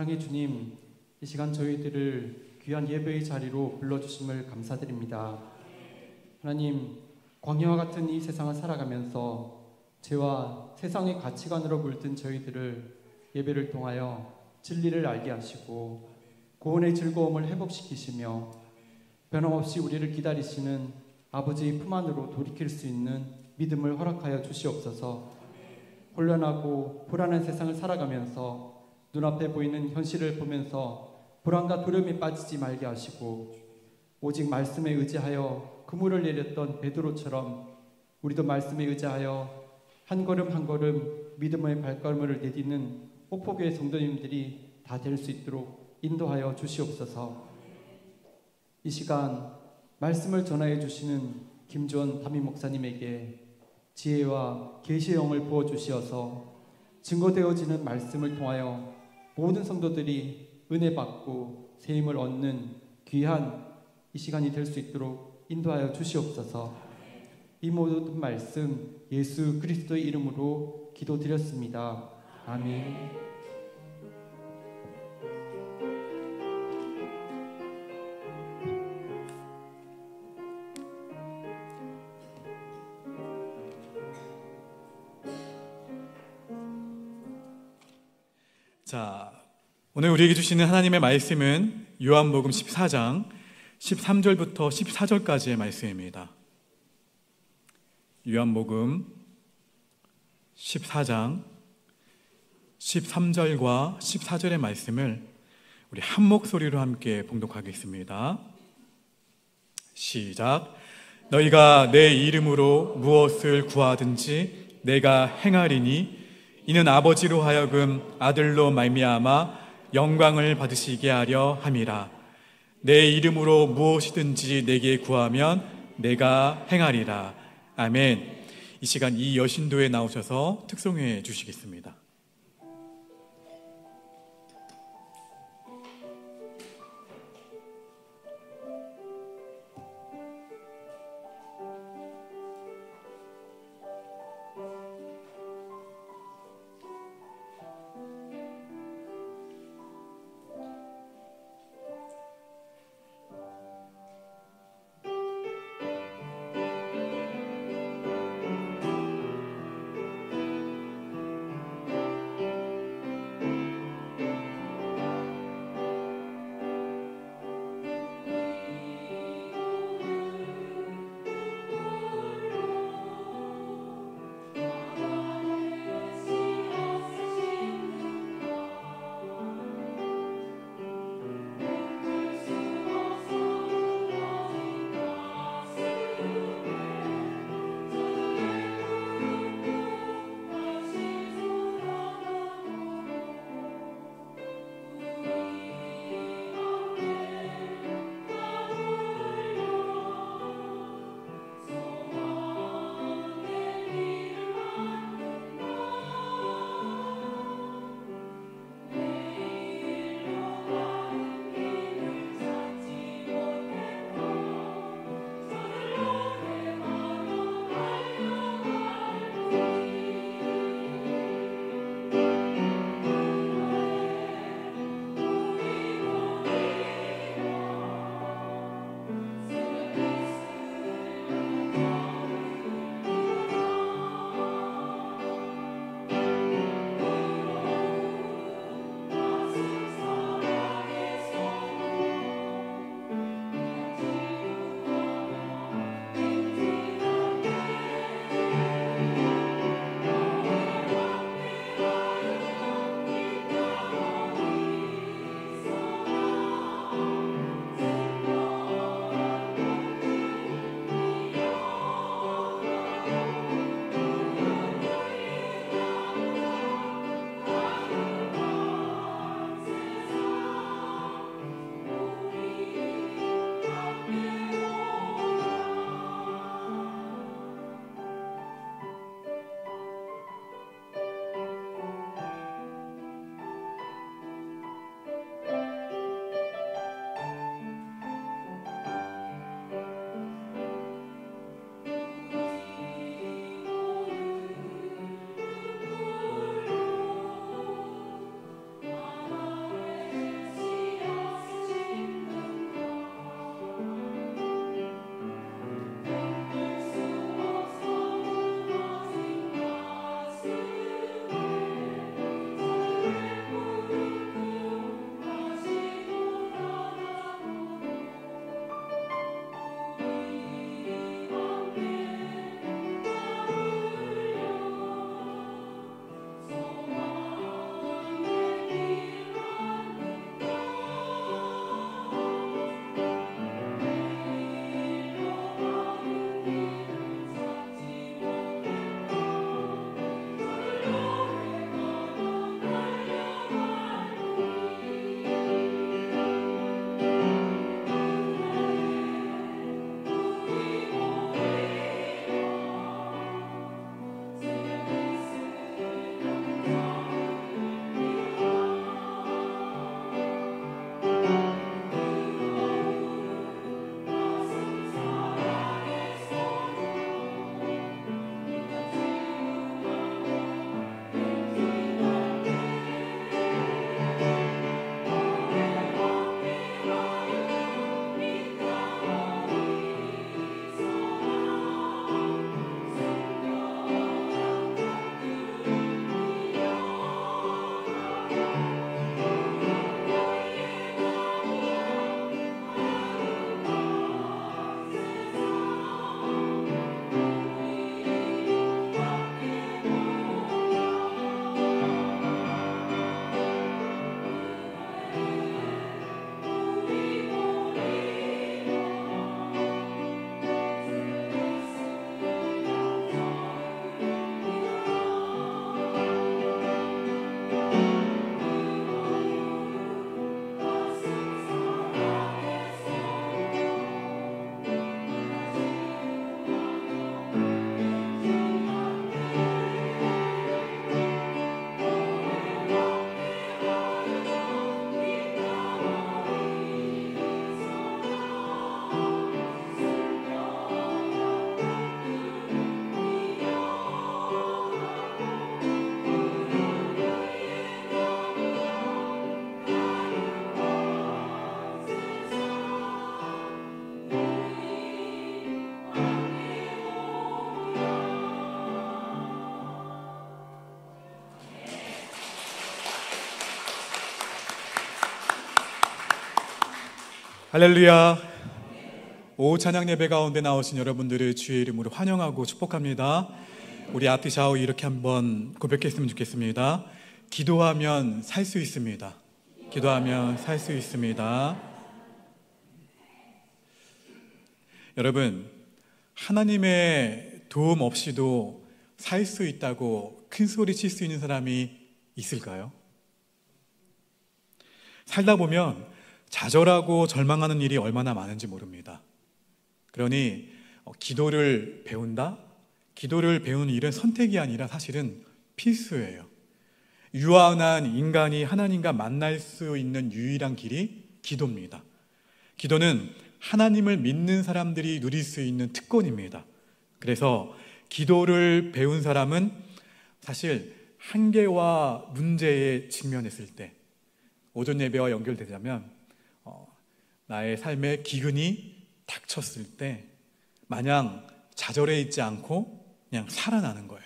사랑의 주님, 이 시간 저희들을 귀한 예배의 자리로 불러주심을 감사드립니다. 하나님, 광야와 같은 이 세상을 살아가면서 죄와 세상의 가치관으로 물든 저희들을 예배를 통하여 진리를 알게 하시고 구원의 즐거움을 회복시키시며 변함없이 우리를 기다리시는 아버지의 품 안으로 돌이킬 수 있는 믿음을 허락하여 주시옵소서. 혼란하고 불안한 세상을 살아가면서 눈앞에 보이는 현실을 보면서 불안과 두려움에 빠지지 말게 하시고 오직 말씀에 의지하여 그물을 내렸던 베드로처럼 우리도 말씀에 의지하여 한 걸음 한 걸음 믿음의 발걸음을 내딛는 폭포교회 성도님들이 다 될 수 있도록 인도하여 주시옵소서. 이 시간 말씀을 전하여 주시는 김주원 담임 목사님에게 지혜와 계시의 영을 부어주시어서 증거되어지는 말씀을 통하여 모든 성도들이 은혜 받고 세임을 얻는 귀한 이 시간이 될 수 있도록 인도하여 주시옵소서. 이 모든 말씀 예수 그리스도의 이름으로 기도드렸습니다. 아멘. 자, 오늘 우리에게 주시는 하나님의 말씀은 요한복음 14장 13절부터 14절까지의 말씀입니다. 요한복음 14장 13절과 14절의 말씀을 우리 한 목소리로 함께 봉독하겠습니다. 시작. 너희가 내 이름으로 무엇을 구하든지 내가 행하리니 이는 아버지로 하여금 아들로 말미암아 영광을 받으시게 하려 함이라. 내 이름으로 무엇이든지 내게 구하면 내가 행하리라. 아멘. 이 시간 이 여신도에 나오셔서 특송해 주시겠습니다. 할렐루야. 오후 찬양 예배 가운데 나오신 여러분들을 주의 이름으로 환영하고 축복합니다. 우리 아트샤오 이렇게 한번 고백했으면 좋겠습니다. 기도하면 살 수 있습니다. 기도하면 살 수 있습니다. 여러분, 하나님의 도움 없이도 살 수 있다고 큰 소리 칠 수 있는 사람이 있을까요? 살다 보면 좌절하고 절망하는 일이 얼마나 많은지 모릅니다. 그러니 기도를 배운다? 기도를 배우는 일은 선택이 아니라 사실은 필수예요. 유한한 인간이 하나님과 만날 수 있는 유일한 길이 기도입니다. 기도는 하나님을 믿는 사람들이 누릴 수 있는 특권입니다. 그래서 기도를 배운 사람은 사실 한계와 문제에 직면했을 때, 오전 예배와 연결되자면 나의 삶에 기근이 닥쳤을 때 마냥 좌절해 있지 않고 그냥 살아나는 거예요.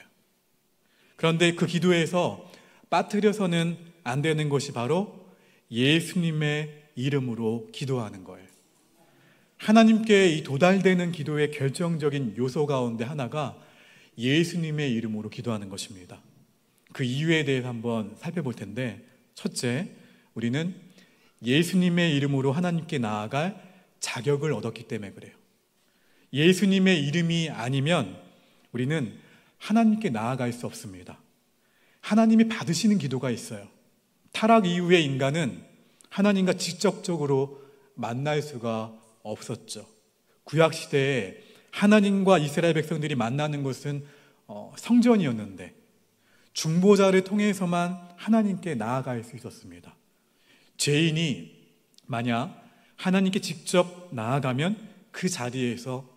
그런데 그 기도에서 빠뜨려서는 안 되는 것이 바로 예수님의 이름으로 기도하는 거예요. 하나님께 이 도달되는 기도의 결정적인 요소 가운데 하나가 예수님의 이름으로 기도하는 것입니다. 그 이유에 대해서 한번 살펴볼 텐데, 첫째, 우리는 예수님의 이름으로 하나님께 나아갈 자격을 얻었기 때문에 그래요. 예수님의 이름이 아니면 우리는 하나님께 나아갈 수 없습니다. 하나님이 받으시는 기도가 있어요. 타락 이후의 인간은 하나님과 직접적으로 만날 수가 없었죠. 구약시대에 하나님과 이스라엘 백성들이 만나는 곳은 성전이었는데 중보자를 통해서만 하나님께 나아갈 수 있었습니다. 죄인이 만약 하나님께 직접 나아가면 그 자리에서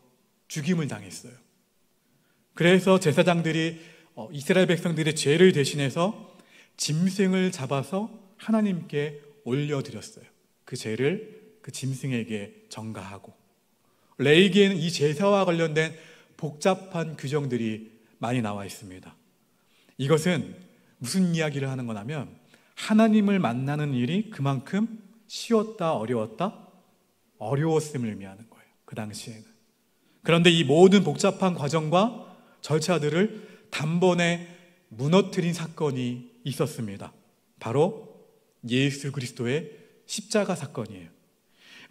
죽임을 당했어요. 그래서 제사장들이 이스라엘 백성들의 죄를 대신해서 짐승을 잡아서 하나님께 올려드렸어요. 그 죄를 그 짐승에게 전가하고, 레위기에는 이 제사와 관련된 복잡한 규정들이 많이 나와 있습니다. 이것은 무슨 이야기를 하는 거냐면 하나님을 만나는 일이 그만큼 쉬웠다, 어려웠다? 어려웠음을 의미하는 거예요. 그 당시에는. 그런데 이 모든 복잡한 과정과 절차들을 단번에 무너뜨린 사건이 있었습니다. 바로 예수 그리스도의 십자가 사건이에요.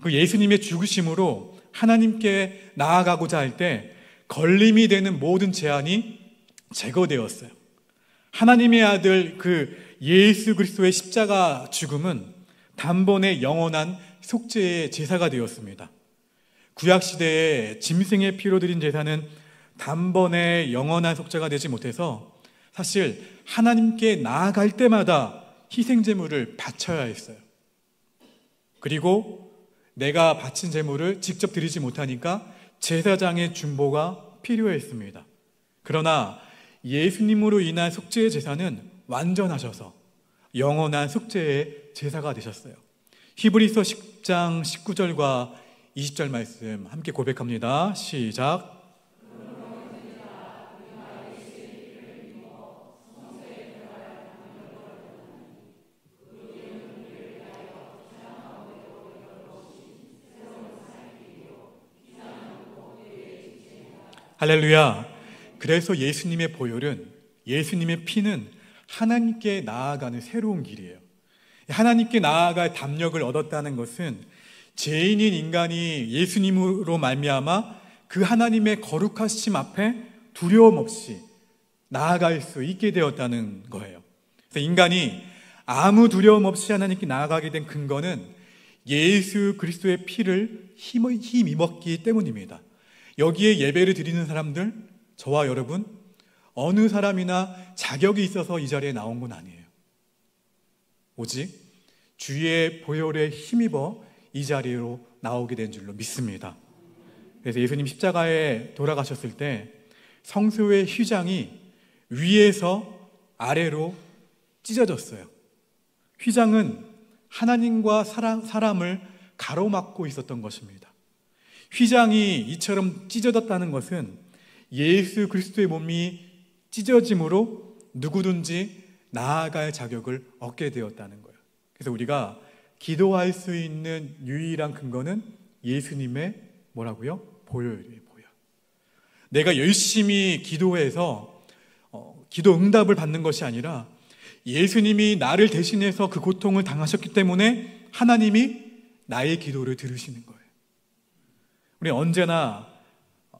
그 예수님의 죽으심으로 하나님께 나아가고자 할 때 걸림이 되는 모든 제한이 제거되었어요. 하나님의 아들 그 예수 그리스도의 십자가 죽음은 단번에 영원한 속죄의 제사가 되었습니다. 구약시대에 짐승의 피로 드린 제사는 단번에 영원한 속죄가 되지 못해서 사실 하나님께 나아갈 때마다 희생제물을 바쳐야 했어요. 그리고 내가 바친 제물을 직접 드리지 못하니까 제사장의 중보가 필요했습니다. 그러나 예수님으로 인한 속죄의 제사는 완전하셔서 영원한 속죄의 제사가 되셨어요. 히브리서 10장 19절과 20절 말씀 함께 고백합니다. 시작. 할렐루야. 그래서 예수님의 보혈은, 예수님의 피는 하나님께 나아가는 새로운 길이에요. 하나님께 나아갈 담력을 얻었다는 것은 죄인인 인간이 예수님으로 말미암아 그 하나님의 거룩하심 앞에 두려움 없이 나아갈 수 있게 되었다는 거예요. 그래서 인간이 아무 두려움 없이 하나님께 나아가게 된 근거는 예수 그리스도의 피를 힘입었기 때문입니다. 여기에 예배를 드리는 사람들, 저와 여러분, 어느 사람이나 자격이 있어서 이 자리에 나온 건 아니에요. 오직 주의 보혈에 힘입어 이 자리로 나오게 된 줄로 믿습니다. 그래서 예수님 십자가에 돌아가셨을 때 성소의 휘장이 위에서 아래로 찢어졌어요. 휘장은 하나님과 사람을 가로막고 있었던 것입니다. 휘장이 이처럼 찢어졌다는 것은 예수 그리스도의 몸이 찢어짐으로 누구든지 나아갈 자격을 얻게 되었다는 거예요. 그래서 우리가 기도할 수 있는 유일한 근거는 예수님의 뭐라고요? 보혈이에요. 보혈. 내가 열심히 기도해서 기도 응답을 받는 것이 아니라 예수님이 나를 대신해서 그 고통을 당하셨기 때문에 하나님이 나의 기도를 들으시는 거예요. 우리 언제나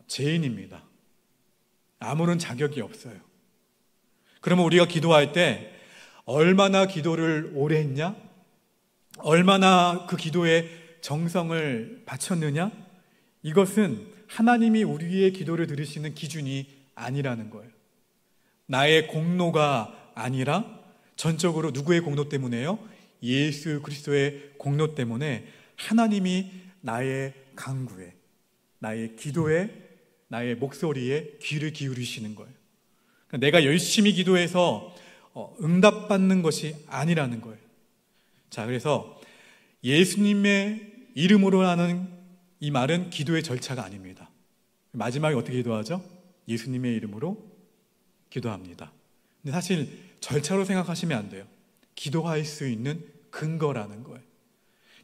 죄인입니다. 아무런 자격이 없어요. 그러면 우리가 기도할 때 얼마나 기도를 오래 했냐? 얼마나 그 기도에 정성을 바쳤느냐? 이것은 하나님이 우리의 기도를 들으시는 기준이 아니라는 거예요. 나의 공로가 아니라 전적으로 누구의 공로 때문에요? 예수 그리스도의 공로 때문에 하나님이 나의 간구에, 나의 기도에, 나의 목소리에 귀를 기울이시는 거예요. 내가 열심히 기도해서 응답받는 것이 아니라는 거예요. 자, 그래서 예수님의 이름으로 하는 이 말은 기도의 절차가 아닙니다. 마지막에 어떻게 기도하죠? 예수님의 이름으로 기도합니다. 근데 사실 절차로 생각하시면 안 돼요. 기도할 수 있는 근거라는 거예요.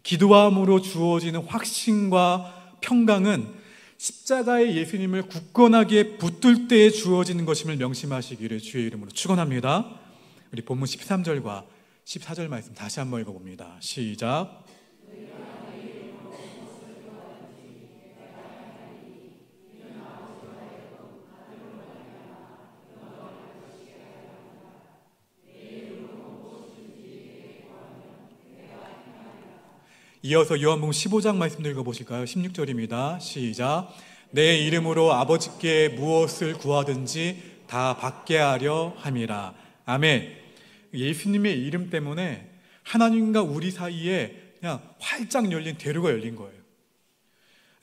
기도함으로 주어지는 확신과 평강은 십자가의 예수님을 굳건하게 붙들 때에 주어지는 것임을 명심하시기를 주의 이름으로 축원합니다. 우리 본문 13절과 14절 말씀 다시 한번 읽어봅니다. 시작. 이어서 요한복음 15장 말씀도 읽어보실까요? 16절입니다. 시작. 내 이름으로 아버지께 무엇을 구하든지 다 받게 하려 함이라. 아멘. 예수님의 이름 때문에 하나님과 우리 사이에 그냥 활짝 열린 대로가 열린 거예요.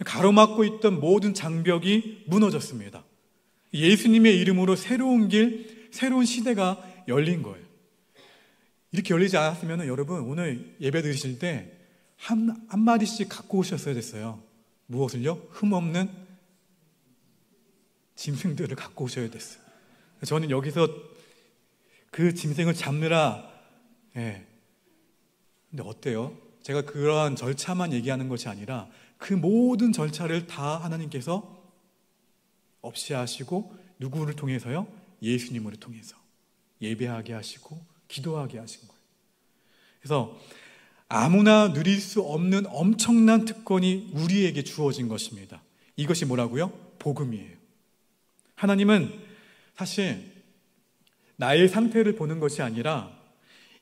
가로막고 있던 모든 장벽이 무너졌습니다. 예수님의 이름으로 새로운 길, 새로운 시대가 열린 거예요. 이렇게 열리지 않았으면 여러분 오늘 예배 드리실 때 한 마디씩 갖고 오셨어야 됐어요. 무엇을요? 흠없는 짐승들을 갖고 오셔야 됐어요. 저는 여기서 그 짐승을 잡느라, 근데 어때요? 제가 그러한 절차만 얘기하는 것이 아니라 그 모든 절차를 다 하나님께서 없이 하시고 누구를 통해서요? 예수님을 통해서 예배하게 하시고 기도하게 하신 거예요. 그래서 아무나 누릴 수 없는 엄청난 특권이 우리에게 주어진 것입니다. 이것이 뭐라고요? 복음이에요. 하나님은 사실 나의 상태를 보는 것이 아니라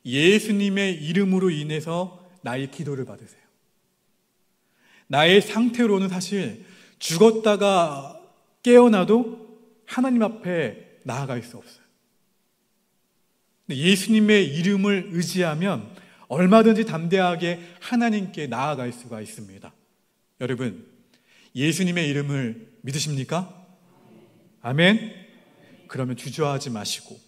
예수님의 이름으로 인해서 나의 기도를 받으세요. 나의 상태로는 사실 죽었다가 깨어나도 하나님 앞에 나아갈 수 없어요. 근데 예수님의 이름을 의지하면 얼마든지 담대하게 하나님께 나아갈 수가 있습니다. 여러분, 예수님의 이름을 믿으십니까? 아멘? 그러면 주저하지 마시고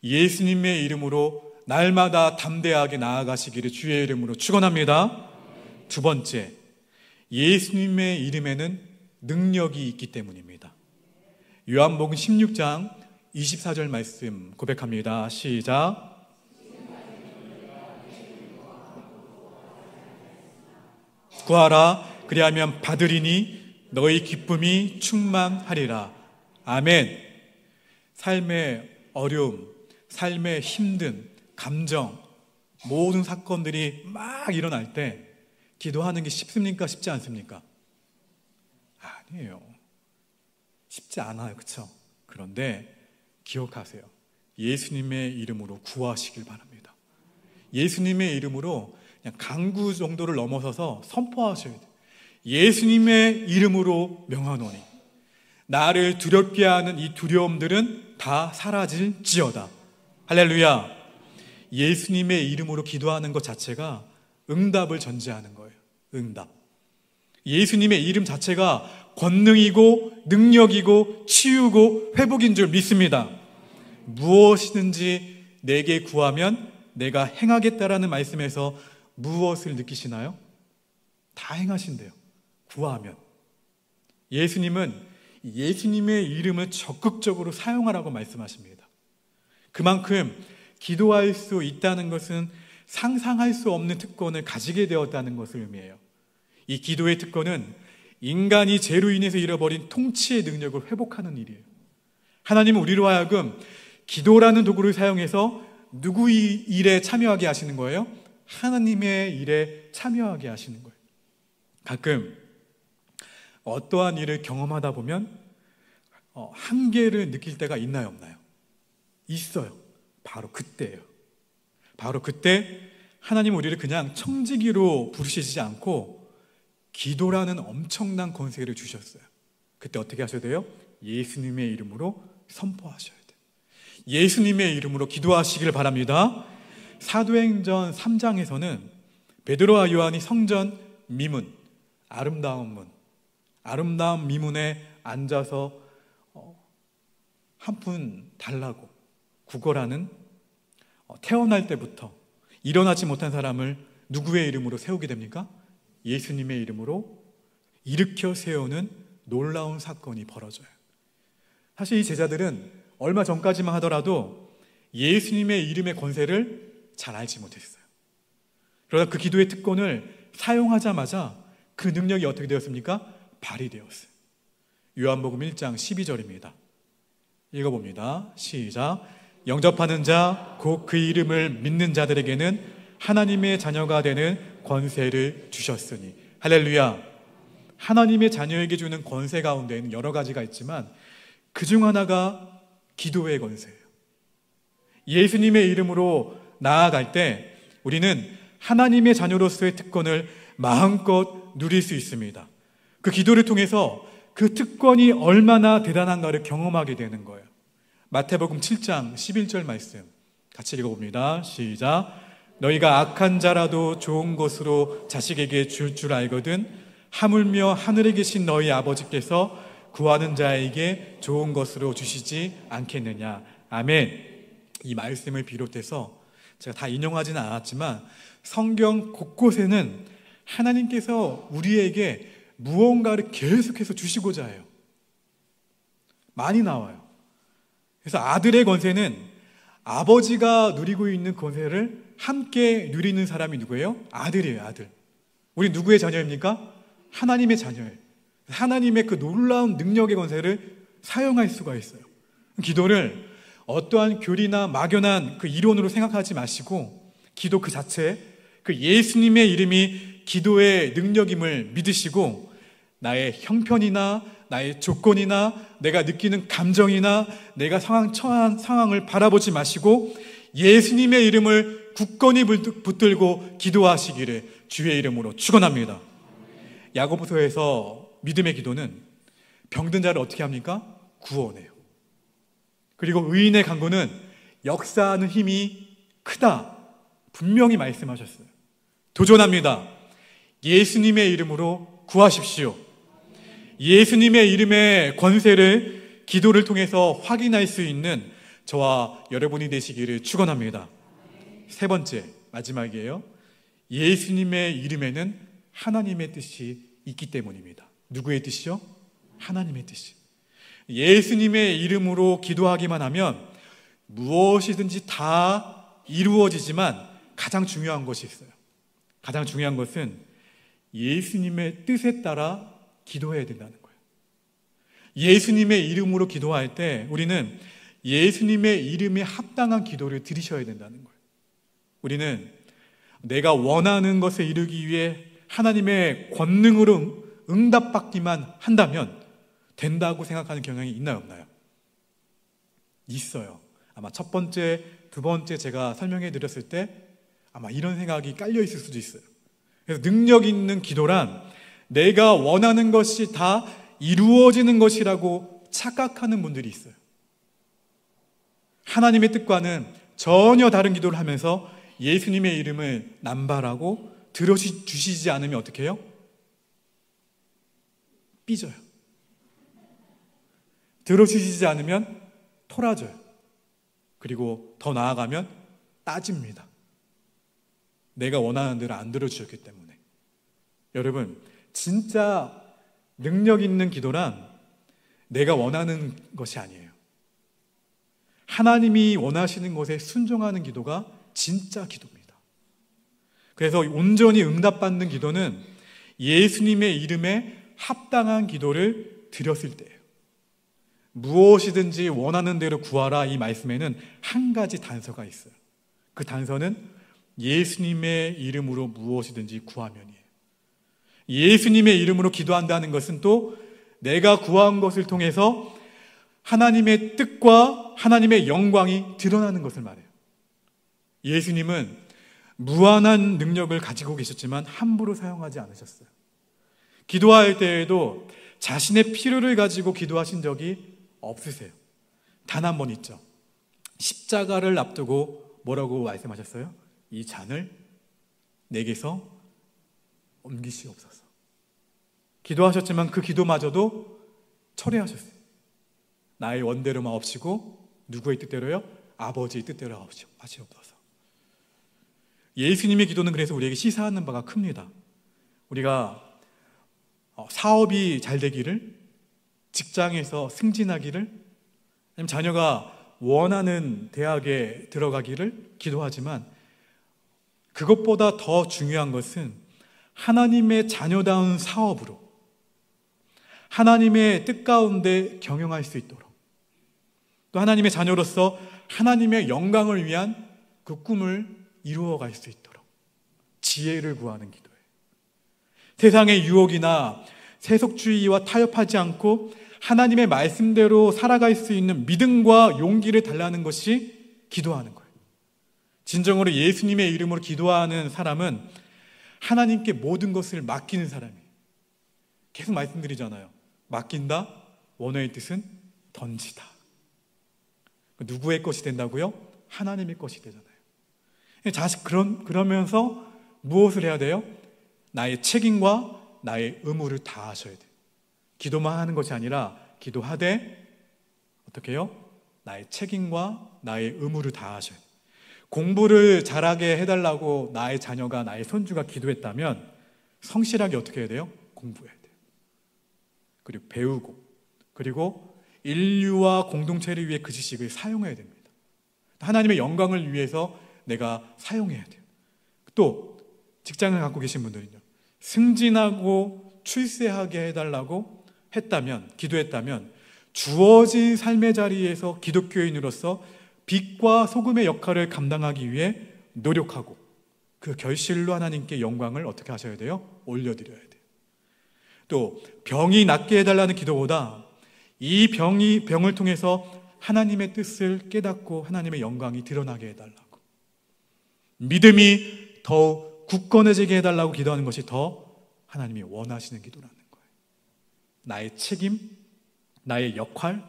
예수님의 이름으로 날마다 담대하게 나아가시기를 주의 이름으로 축원합니다. 두 번째, 예수님의 이름에는 능력이 있기 때문입니다. 요한복음 16장 24절 말씀 고백합니다. 시작. 구하라, 그리하면 받으리니 너희 기쁨이 충만하리라. 아멘. 삶의 어려움, 삶의 힘든 감정, 모든 사건들이 막 일어날 때 기도하는 게 쉽습니까? 쉽지 않습니까? 아니에요. 쉽지 않아요. 그렇죠? 그런데 기억하세요. 예수님의 이름으로 구하시길 바랍니다. 예수님의 이름으로 그냥 강구 정도를 넘어서서 선포하셔야 돼요. 예수님의 이름으로 명하노니 나를 두렵게 하는 이 두려움들은 다 사라질지어다. 할렐루야. 예수님의 이름으로 기도하는 것 자체가 응답을 전제하는 거예요. 응답. 예수님의 이름 자체가 권능이고 능력이고 치유고 회복인 줄 믿습니다. 무엇이든지 내게 구하면 내가 행하겠다라는 말씀에서 무엇을 느끼시나요? 다 행하신대요. 구하면. 예수님은 예수님의 이름을 적극적으로 사용하라고 말씀하십니다. 그만큼 기도할 수 있다는 것은 상상할 수 없는 특권을 가지게 되었다는 것을 의미해요. 이 기도의 특권은 인간이 죄로 인해서 잃어버린 통치의 능력을 회복하는 일이에요. 하나님은 우리로 하여금 기도라는 도구를 사용해서 누구의 일에 참여하게 하시는 거예요? 하나님의 일에 참여하게 하시는 거예요. 가끔 어떠한 일을 경험하다 보면 한계를 느낄 때가 있나요, 없나요? 있어요. 바로 그때예요. 바로 그때 하나님은 우리를 그냥 청지기로 부르시지 않고 기도라는 엄청난 권세를 주셨어요. 그때 어떻게 하셔야 돼요? 예수님의 이름으로 선포하셔야 돼요. 예수님의 이름으로 기도하시길 바랍니다. 사도행전 3장에서는 베드로와 요한이 성전 미문, 아름다운 미문에 앉아서 한 푼 달라고 구걸하는, 태어날 때부터 일어나지 못한 사람을 누구의 이름으로 세우게 됩니까? 예수님의 이름으로 일으켜 세우는 놀라운 사건이 벌어져요. 사실 이 제자들은 얼마 전까지만 하더라도 예수님의 이름의 권세를 잘 알지 못했어요. 그러다 그 기도의 특권을 사용하자마자 그 능력이 어떻게 되었습니까? 발휘되었어요. 요한복음 1장 12절입니다. 읽어봅니다. 시작. 영접하는 자, 곧 그 이름을 믿는 자들에게는 하나님의 자녀가 되는 권세를 주셨으니. 할렐루야. 하나님의 자녀에게 주는 권세 가운데에는 여러 가지가 있지만 그중 하나가 기도의 권세예요. 예수님의 이름으로 나아갈 때 우리는 하나님의 자녀로서의 특권을 마음껏 누릴 수 있습니다. 그 기도를 통해서 그 특권이 얼마나 대단한가를 경험하게 되는 거예요. 마태복음 7장 11절 말씀 같이 읽어봅니다. 시작. 너희가 악한 자라도 좋은 것으로 자식에게 줄 줄 알거든 하물며 하늘에 계신 너희 아버지께서 구하는 자에게 좋은 것으로 주시지 않겠느냐. 아멘. 이 말씀을 비롯해서 제가 다 인용하지는 않았지만 성경 곳곳에는 하나님께서 우리에게 무언가를 계속해서 주시고자 해요. 많이 나와요. 그래서 아들의 권세는 아버지가 누리고 있는 권세를 함께 누리는 사람이 누구예요? 아들이에요, 아들. 우리 누구의 자녀입니까? 하나님의 자녀예요. 하나님의 그 놀라운 능력의 권세를 사용할 수가 있어요. 기도를 어떠한 교리나 막연한 그 이론으로 생각하지 마시고 기도 그 자체, 그 예수님의 이름이 기도의 능력임을 믿으시고 나의 형편이나 나의 조건이나 내가 느끼는 감정이나 내가 처한 상황을 바라보지 마시고 예수님의 이름을 굳건히 붙들고 기도하시기를 주의 이름으로 축원합니다. 야고보서에서 믿음의 기도는 병든 자를 어떻게 합니까? 구원해요. 그리고 의인의 간구는 역사하는 힘이 크다. 분명히 말씀하셨어요. 도전합니다. 예수님의 이름으로 구하십시오. 예수님의 이름의 권세를 기도를 통해서 확인할 수 있는 저와 여러분이 되시기를 축원합니다. 세 번째, 마지막이에요. 예수님의 이름에는 하나님의 뜻이 있기 때문입니다. 누구의 뜻이요? 하나님의 뜻이. 예수님의 이름으로 기도하기만 하면 무엇이든지 다 이루어지지만 가장 중요한 것이 있어요. 가장 중요한 것은 예수님의 뜻에 따라 기도해야 된다는 거예요. 예수님의 이름으로 기도할 때 우리는 예수님의 이름에 합당한 기도를 드리셔야 된다는 거예요. 우리는 내가 원하는 것에 이르기 위해 하나님의 권능으로 응답받기만 한다면 된다고 생각하는 경향이 있나요, 없나요? 있어요. 아마 첫 번째, 두 번째 제가 설명해 드렸을 때 아마 이런 생각이 깔려 있을 수도 있어요. 그래서 능력 있는 기도란 내가 원하는 것이 다 이루어지는 것이라고 착각하는 분들이 있어요. 하나님의 뜻과는 전혀 다른 기도를 하면서 예수님의 이름을 남발하고 들어주시지 않으면 어떻게 해요? 삐져요. 들어주시지 않으면 토라져요. 그리고 더 나아가면 따집니다. 내가 원하는 대로 안 들어주셨기 때문에. 여러분, 진짜 능력 있는 기도란 내가 원하는 것이 아니에요. 하나님이 원하시는 것에 순종하는 기도가 진짜 기도입니다. 그래서 온전히 응답받는 기도는 예수님의 이름에 합당한 기도를 드렸을 때예요. 무엇이든지 원하는 대로 구하라, 이 말씀에는 한 가지 단서가 있어요. 그 단서는 예수님의 이름으로 무엇이든지 구하면이에요. 예수님의 이름으로 기도한다는 것은 또 내가 구한 것을 통해서 하나님의 뜻과 하나님의 영광이 드러나는 것을 말해요. 예수님은 무한한 능력을 가지고 계셨지만 함부로 사용하지 않으셨어요. 기도할 때에도 자신의 필요를 가지고 기도하신 적이 없으세요. 단 한 번 있죠. 십자가를 앞두고 뭐라고 말씀하셨어요? 이 잔을 내게서 옮기시옵소서. 기도하셨지만 그 기도마저도 철회하셨어요. 나의 원대로만 없이고 누구의 뜻대로요? 아버지의 뜻대로 하시옵소서. 예수님의 기도는 그래서 우리에게 시사하는 바가 큽니다. 우리가 사업이 잘 되기를, 직장에서 승진하기를, 아니면 자녀가 원하는 대학에 들어가기를 기도하지만 그것보다 더 중요한 것은 하나님의 자녀다운 사업으로 하나님의 뜻 가운데 경영할 수 있도록, 또 하나님의 자녀로서 하나님의 영광을 위한 그 꿈을 이루어갈 수 있도록 지혜를 구하는 기도예요. 세상의 유혹이나 세속주의와 타협하지 않고 하나님의 말씀대로 살아갈 수 있는 믿음과 용기를 달라는 것이 기도하는 거예요. 진정으로 예수님의 이름으로 기도하는 사람은 하나님께 모든 것을 맡기는 사람이에요. 계속 말씀드리잖아요. 맡긴다, 원어의 뜻은 던지다. 누구의 것이 된다고요? 하나님의 것이 되잖아요. 그러면서 무엇을 해야 돼요? 나의 책임과 나의 의무를 다하셔야 돼요. 기도만 하는 것이 아니라 기도하되 어떻게 해요? 나의 책임과 나의 의무를 다하셔야 돼요. 공부를 잘하게 해달라고 나의 자녀가, 나의 손주가 기도했다면 성실하게 어떻게 해야 돼요? 공부해야 돼요. 그리고 배우고, 그리고 인류와 공동체를 위해 그 지식을 사용해야 됩니다. 하나님의 영광을 위해서 내가 사용해야 돼요. 또 직장을 갖고 계신 분들은요, 승진하고 출세하게 해달라고 기도했다면 주어진 삶의 자리에서 기독교인으로서 빛과 소금의 역할을 감당하기 위해 노력하고 그 결실로 하나님께 영광을 어떻게 하셔야 돼요? 올려드려야 돼요. 또 병이 낫게 해달라는 기도보다 이 병을 통해서 하나님의 뜻을 깨닫고 하나님의 영광이 드러나게 해달라고, 믿음이 더욱 굳건해지게 해달라고 기도하는 것이 더 하나님이 원하시는 기도라는 거예요. 나의 책임, 나의 역할,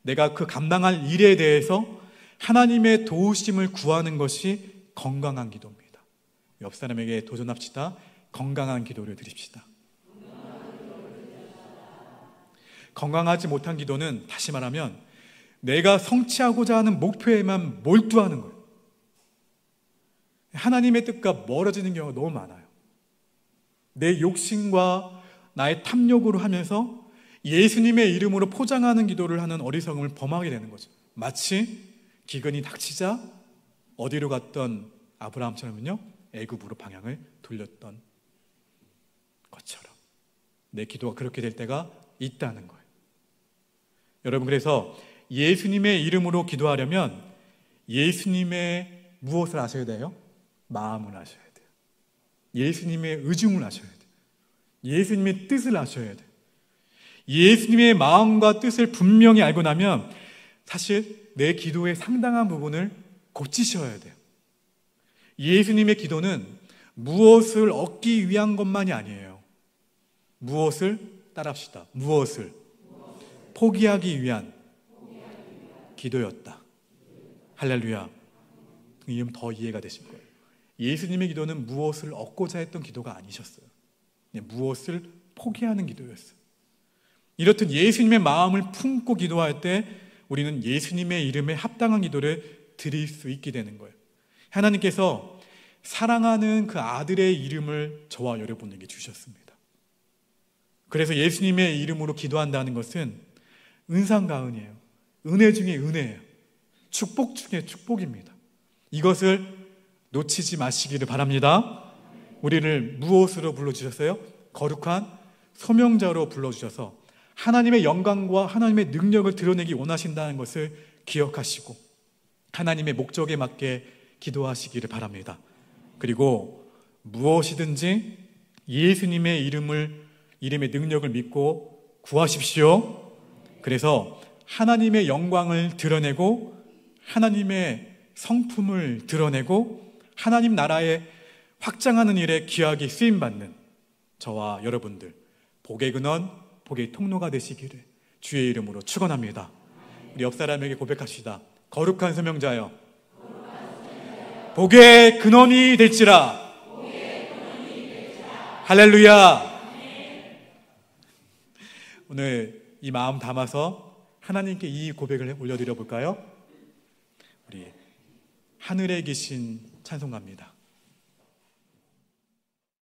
내가 그 감당할 일에 대해서 하나님의 도우심을 구하는 것이 건강한 기도입니다. 옆 사람에게 도전합시다. 건강한 기도를 드립시다. 건강하지 못한 기도는, 다시 말하면 내가 성취하고자 하는 목표에만 몰두하는 거예요. 하나님의 뜻과 멀어지는 경우가 너무 많아요. 내 욕심과 나의 탐욕으로 하면서 예수님의 이름으로 포장하는 기도를 하는 어리석음을 범하게 되는 거죠. 마치 기근이 닥치자 어디로 갔던 아브라함처럼요, 애굽으로 방향을 돌렸던 것처럼 내 기도가 그렇게 될 때가 있다는 거예요. 여러분, 그래서 예수님의 이름으로 기도하려면 예수님의 무엇을 아셔야 돼요? 마음을 아셔야 돼요. 예수님의 의중을 아셔야 돼요. 예수님의 뜻을 아셔야 돼요. 예수님의 마음과 뜻을 분명히 알고 나면 사실 내 기도의 상당한 부분을 고치셔야 돼요. 예수님의 기도는 무엇을 얻기 위한 것만이 아니에요. 무엇을 따라합시다. 무엇을 포기하기 위한 기도였다. 할렐루야. 이러면 더 이해가 되실 거예요. 예수님의 기도는 무엇을 얻고자 했던 기도가 아니셨어요. 무엇을 포기하는 기도였어요. 이렇듯 예수님의 마음을 품고 기도할 때 우리는 예수님의 이름에 합당한 기도를 드릴 수 있게 되는 거예요. 하나님께서 사랑하는 그 아들의 이름을 저와 여러분에게 주셨습니다. 그래서 예수님의 이름으로 기도한다는 것은 은상가은이에요. 은혜 중에 은혜예요. 축복 중에 축복입니다. 이것을 놓치지 마시기를 바랍니다. 우리를 무엇으로 불러주셨어요? 거룩한 소명자로 불러주셔서 하나님의 영광과 하나님의 능력을 드러내기 원하신다는 것을 기억하시고 하나님의 목적에 맞게 기도하시기를 바랍니다. 그리고 무엇이든지 예수님의 이름의 능력을 믿고 구하십시오. 그래서 하나님의 영광을 드러내고 하나님의 성품을 드러내고 하나님 나라의 확장하는 일에 귀하게 쓰임받는 저와 여러분들 복의 근원, 복의 통로가 되시기를 주의 이름으로 축원합니다. 우리 옆 사람에게 고백합시다. 거룩한 소명자여, 복의 근원이 될지라. 할렐루야. 오늘 이 마음 담아서 하나님께 이 고백을 올려드려 볼까요? 우리 하늘에 계신 찬송가입니다.